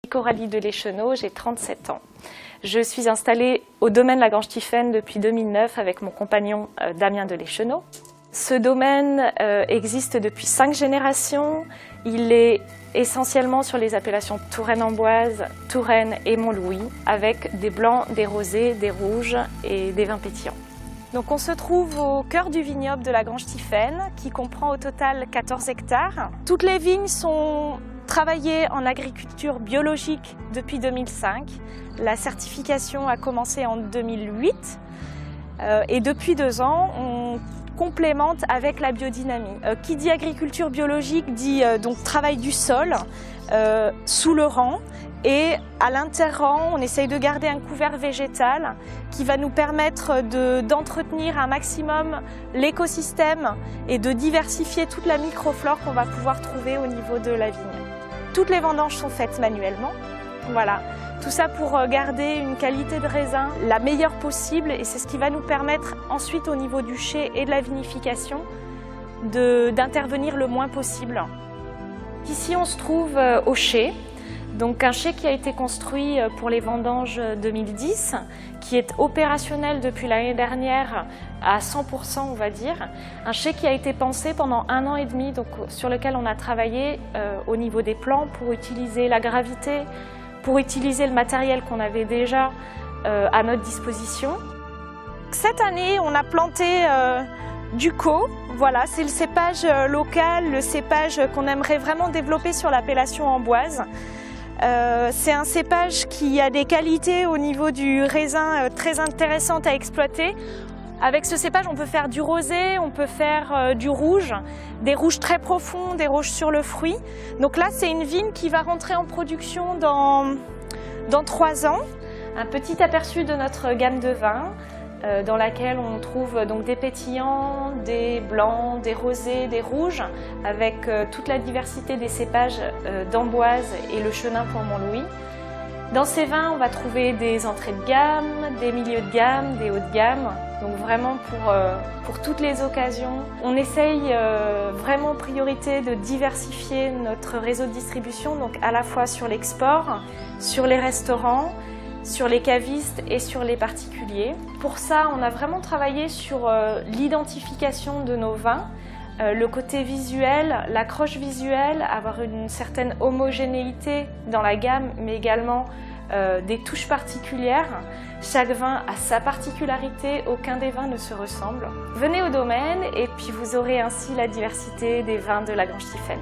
Coralie Delécheneau, j'ai 37 ans. Je suis installée au domaine Lagrange-Tiphaine depuis 2009 avec mon compagnon Damien Delécheneau. Ce domaine existe depuis 5 générations. Il est essentiellement sur les appellations Touraine-Amboise, Touraine et Montlouis, avec des blancs, des rosés, des rouges et des vins pétillants. Donc on se trouve au cœur du vignoble de Lagrange-Tiphaine, qui comprend au total 14 hectares. Toutes les vignes sont travaillées en agriculture biologique depuis 2005. La certification a commencé en 2008 et depuis 2 ans, on complémente avec la biodynamie. Qui dit agriculture biologique dit donc travail du sol sous le rang, et à l'inter-rang, on essaye de garder un couvert végétal qui va nous permettre d'entretenir un maximum l'écosystème et de diversifier toute la microflore qu'on va pouvoir trouver au niveau de la vigne. Toutes les vendanges sont faites manuellement. Voilà. Tout ça pour garder une qualité de raisin la meilleure possible, et c'est ce qui va nous permettre ensuite au niveau du chai et de la vinification d'intervenir le moins possible. Ici on se trouve au chai, donc un chai qui a été construit pour les vendanges 2010, qui est opérationnel depuis l'année dernière à 100% on va dire. Un chai qui a été pensé pendant 1 an et demi, donc sur lequel on a travaillé au niveau des plants pour utiliser la gravité, pour utiliser le matériel qu'on avait déjà à notre disposition. Cette année, on a planté du Co. Voilà, c'est le cépage local, le cépage qu'on aimerait vraiment développer sur l'appellation Amboise. C'est un cépage qui a des qualités au niveau du raisin très intéressantes à exploiter. Avec ce cépage, on peut faire du rosé, on peut faire du rouge, des rouges très profonds, des rouges sur le fruit. Donc là, c'est une vigne qui va rentrer en production dans 3 ans. Un petit aperçu de notre gamme de vins, dans laquelle on trouve donc des pétillants, des blancs, des rosés, des rouges, avec toute la diversité des cépages d'Amboise et le Chenin pour Montlouis. Dans ces vins, on va trouver des entrées de gamme, des milieux de gamme, des hauts de gamme, donc vraiment pour toutes les occasions. On essaye vraiment en priorité de diversifier notre réseau de distribution, donc à la fois sur l'export, sur les restaurants, sur les cavistes et sur les particuliers. Pour ça, on a vraiment travaillé sur l'identification de nos vins, le côté visuel, l'accroche visuelle, avoir une certaine homogénéité dans la gamme, mais également des touches particulières. Chaque vin a sa particularité, aucun des vins ne se ressemble. Venez au domaine et puis vous aurez ainsi la diversité des vins de Lagrange-Tiphaine.